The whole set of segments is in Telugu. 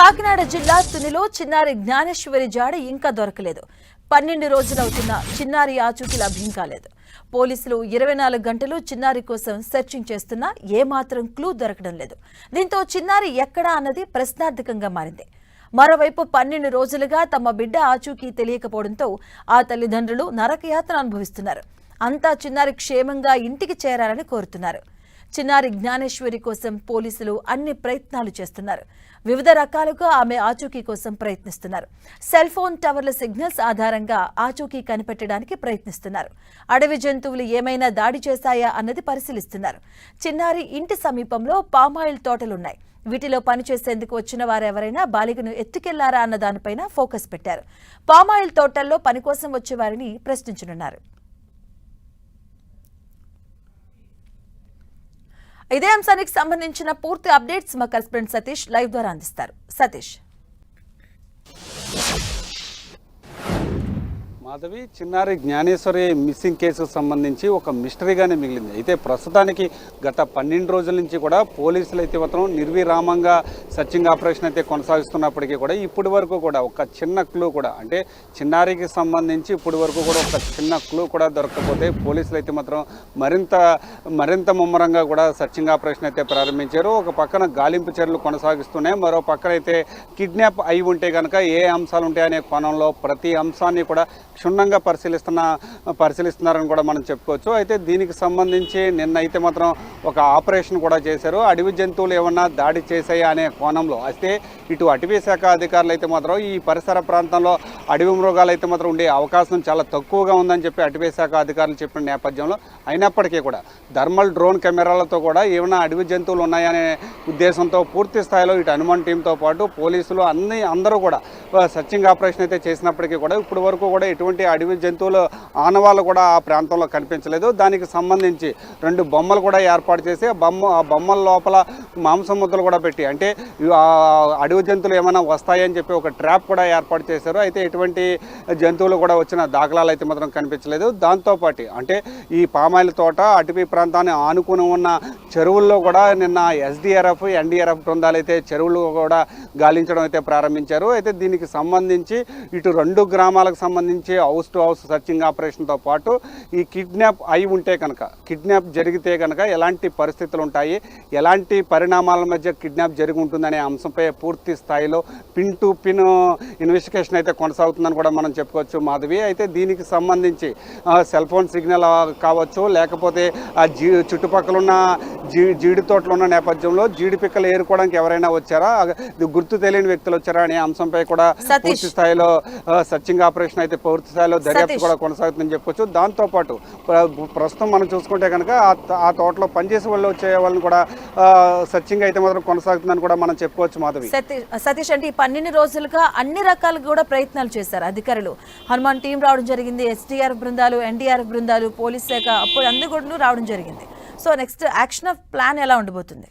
కాకినాడ జిల్లా తునిలో చిన్నారి జ్ఞానేశ్వరి జాడ ఇంకా దొరకలేదు. 12 రోజులవుతున్నా చిన్నారి ఆచూకీ లభ్యం కాలేదు. పోలీసులు 24 గంటలు చిన్నారి కోసం సెర్చింగ్ చేస్తున్నా ఏమాత్రం క్లూ దొరకడం లేదు. దీంతో చిన్నారి ఎక్కడా అన్నది ప్రశ్నార్థకంగా మారింది. మరోవైపు 12 రోజులుగా తమ బిడ్డ ఆచూకీ తెలియకపోవడంతో ఆ తల్లిదండ్రులు నరకయాతన అనుభవిస్తున్నారు. అంతా చిన్నారి క్షేమంగా ఇంటికి చేరాలని కోరుతున్నారు. చిన్నారి జ్ఞానేశ్వరి కోసం పోలీసులు అన్ని ప్రయత్నాలు చేస్తున్నారు. వివిధ రకాలుగా ఆమె ఆచూకీ కోసం ప్రయత్నిస్తున్నారు. సెల్ ఫోన్ టవర్ల సిగ్నల్స్ ఆధారంగా ఆచూకీ కనిపెట్టడానికి ప్రయత్నిస్తున్నారు. అడవి జంతువులు ఏమైనా దాడి చేశాయా అన్నది పరిశీలిస్తున్నారు. చిన్నారి ఇంటి సమీపంలో పామాయిల్ తోటలున్నాయి. వీటిలో పనిచేసేందుకు వచ్చిన వారెవరైనా బాలికను ఎత్తుకెళ్లారా అన్న దానిపైన ఫోకస్ పెట్టారు. పామాయిల్ తోటల్లో పని కోసం వచ్చే వారిని ప్రశ్నించనున్నారు. ఇదే అంశానికి సంబంధించిన పూర్తి అప్డేట్స్ మా కరెస్పాండెంట్ సతీష్ లైవ్ ద్వారా అందిస్తారు. సతీష్. మాధవి, చిన్నారి జ్ఞానేశ్వరి మిస్సింగ్ కేసుకు సంబంధించి ఒక మిస్టరీగానే మిగిలింది. అయితే ప్రస్తుతానికి గత 12 రోజుల నుంచి కూడా పోలీసులు అయితే మాత్రం నిర్విరామంగా సర్చింగ్ ఆపరేషన్ అయితే కొనసాగిస్తున్నప్పటికీ కూడా ఇప్పటి వరకు కూడా ఒక చిన్న క్లూ కూడా, అంటే చిన్నారికి సంబంధించి ఇప్పటి వరకు కూడా ఒక చిన్న క్లూ కూడా దొరకకపోతే పోలీసులు అయితే మాత్రం మరింత ముమ్మరంగా కూడా సర్చింగ్ ఆపరేషన్ అయితే ప్రారంభించారు. ఒక పక్కన గాలింపు చర్యలు కొనసాగిస్తూనే మరో పక్కన అయితే కిడ్నాప్ అయి ఉంటే కనుక ఏ అంశాలు ఉంటాయనే కోణంలో ప్రతి అంశాన్ని కూడా క్షుణ్ణంగా పరిశీలిస్తున్నారని కూడా మనం చెప్పుకోవచ్చు. అయితే దీనికి సంబంధించి నిన్న అయితే మాత్రం ఒక ఆపరేషన్ కూడా చేశారు. అడవి జంతువులు ఏమన్నా దాడి చేశాయా అనే కోణంలో. అయితే ఇటు అటవీ శాఖ అధికారులు అయితే మాత్రం ఈ పరిసర ప్రాంతంలో అడవి మృగాలు అయితే మాత్రం ఉండే అవకాశం చాలా తక్కువగా ఉందని చెప్పి అటవీ శాఖ అధికారులు చెప్పిన నేపథ్యంలో అయినప్పటికీ కూడా థర్మల్ డ్రోన్ కెమెరాలతో కూడా ఏమైనా అడవి జంతువులు ఉన్నాయనే ఉద్దేశంతో పూర్తి స్థాయిలో ఇటు హనుమాన్ టీంతో పాటు పోలీసులు అందరూ కూడా సర్చింగ్ ఆపరేషన్ అయితే చేసినప్పటికీ కూడా ఇప్పటి వరకు కూడా ఎటువంటి అడవి జంతువులు ఆనవాళ్ళు కూడా ఆ ప్రాంతంలో కనిపించలేదు. దానికి సంబంధించి 2 బొమ్మలు కూడా ఏర్పాటు చేసి ఆ బొమ్మల లోపల మాంసం ముద్దలు కూడా పెట్టి, అంటే అడవి జంతువులు ఏమైనా వస్తాయని చెప్పి ఒక ట్రాప్ కూడా ఏర్పాటు చేశారు. అయితే ఎటువంటి జంతువులు కూడా వచ్చిన దాఖలాలు అయితే మాత్రం కనిపించలేదు. దాంతోపాటు అంటే ఈ పామాయిల్ తోట అటవీ ప్రాంతాన్ని ఆనుకుని ఉన్న చెరువుల్లో కూడా నిన్న ఎస్డీఆర్ఎఫ్ ఎన్డీఆర్ఎఫ్ బృందాలు అయితే చెరువులు కూడా గాలించడం అయితే ప్రారంభించారు. అయితే దీనికి సంబంధించి ఇటు 2 గ్రామాలకు సంబంధించి హౌస్ టు హౌస్ సర్చింగ్ ఆపరేషన్తో పాటు ఈ కిడ్నాప్ అయి ఉంటే కనుక, కిడ్నాప్ జరిగితే కనుక ఎలాంటి పరిస్థితులు ఉంటాయి, ఎలాంటి పరిణామాల మధ్య కిడ్నాప్ జరిగి ఉంటుందనే అంశంపై పూర్తి స్థాయిలో పిన్ టు పిన్ ఇన్వెస్టిగేషన్ అయితే కొనసాగుతుందని కూడా మనం చెప్పుకోవచ్చు మాధవి. అయితే దీనికి సంబంధించి సెల్ ఫోన్ సిగ్నల్ కావచ్చు, లేకపోతే ఆ చుట్టుపక్కల ఉన్న జీడి తోటలు ఉన్న నేపథ్యంలో జీడి పిక్కలు ఏరుకోవడానికి ఎవరైనా వచ్చారా, గుర్తు తెలియని వ్యక్తులు వచ్చారా అనే అంశంపై కూడా పూర్తి స్థాయిలో సర్చింగ్ ఆపరేషన్ అయితే పూర్తి స్థాయిలో దర్యాప్తు కూడా కొనసాగుతుందని చెప్పొచ్చు. దాంతోపాటు ప్రస్తుతం మనం చూసుకుంటే కనుక ఆ తోటలో పనిచేసే వాళ్ళు వచ్చే వాళ్ళని కూడా సర్చింగ్ అయితే మాత్రం కొనసాగుతుందని కూడా మనం చెప్పుకోవచ్చు మాధవి. సతీష్, అంటే ఈ 12 రోజులుగా అన్ని రకాలుగా కూడా ప్రయత్నాలు చేశారు అధికారులు. హనుమాన్ టీం రావడం జరిగింది, ఎస్డీఆర్ఎఫ్ బృందాలు, ఎన్డీఆర్ఎఫ్ బృందాలు, పోలీస్ శాఖ అప్పుడు అందరూ కూడా రావడం జరిగింది. So next action of plan ఎలా ఉండబోతుంది?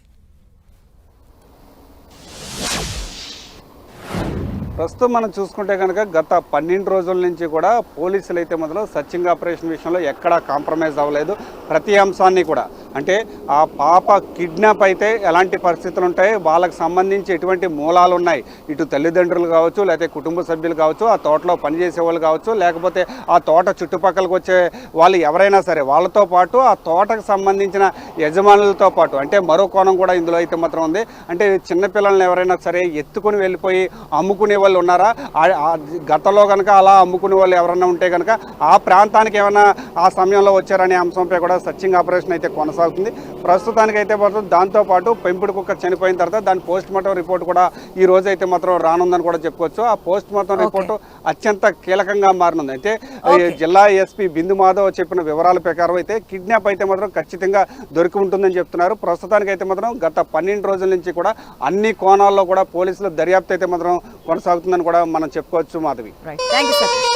ప్రస్తుతం మనం చూసుకుంటే కనుక గత 12 రోజుల నుంచి కూడా పోలీసులు అయితే మొదలు సర్చింగ్ ఆపరేషన్ విషయంలో ఎక్కడా కాంప్రమైజ్ అవ్వలేదు. ప్రతి అంశాన్ని కూడా, అంటే ఆ పాప కిడ్నాప్ అయితే ఎలాంటి పరిస్థితులు ఉంటాయి, వాళ్ళకి సంబంధించి ఎటువంటి మూలాలు ఉన్నాయి, ఇటు తల్లిదండ్రులు కావచ్చు, లేకపోతే కుటుంబ సభ్యులు కావచ్చు, ఆ తోటలో పనిచేసే వాళ్ళు కావచ్చు, లేకపోతే ఆ తోట చుట్టుపక్కలకు వచ్చే వాళ్ళు ఎవరైనా సరే, వాళ్ళతో పాటు ఆ తోటకు సంబంధించిన యజమానులతో పాటు, అంటే మరో కోణం కూడా ఇందులో అయితే మాత్రం ఉంది. అంటే చిన్నపిల్లల్ని ఎవరైనా సరే ఎత్తుకుని వెళ్ళిపోయి అమ్ముకునే వాళ్ళు ఉన్నారా, గతంలో కనుక అలా అమ్ముకునే వాళ్ళు ఎవరైనా ఉంటే కనుక ఆ ప్రాంతానికి ఏమైనా ఆ సమయంలో వచ్చారనే అంశంపై కూడా సర్చింగ్ ఆపరేషన్ అయితే కొనసాగుతుంది. ప్రస్తుతానికి అయితే మాత్రం దాంతోపాటు పెంపుడు కుక్క చనిపోయిన తర్వాత దాని పోస్ట్ మార్టం రిపోర్ట్ కూడా ఈ రోజు అయితే మాత్రం రానుందని కూడా చెప్పుకోవచ్చు. ఆ పోస్ట్ మార్టం రిపోర్టు అత్యంత కీలకంగా మారనుంది. అయితే జిల్లా ఎస్పీ బిందు మాధవ్ చెప్పిన వివరాల ప్రకారం అయితే కిడ్నాప్ అయితే మాత్రం ఖచ్చితంగా దొరికి ఉంటుందని చెప్తున్నారు. ప్రస్తుతానికి అయితే మాత్రం గత 12 రోజుల నుంచి కూడా అన్ని కోణాల్లో కూడా పోలీసుల దర్యాప్తు అయితే మాత్రం కొనసాగుతుందని కూడా మనం చెప్పుకోవచ్చు మాధవి. థాంక్యూ సతీష్.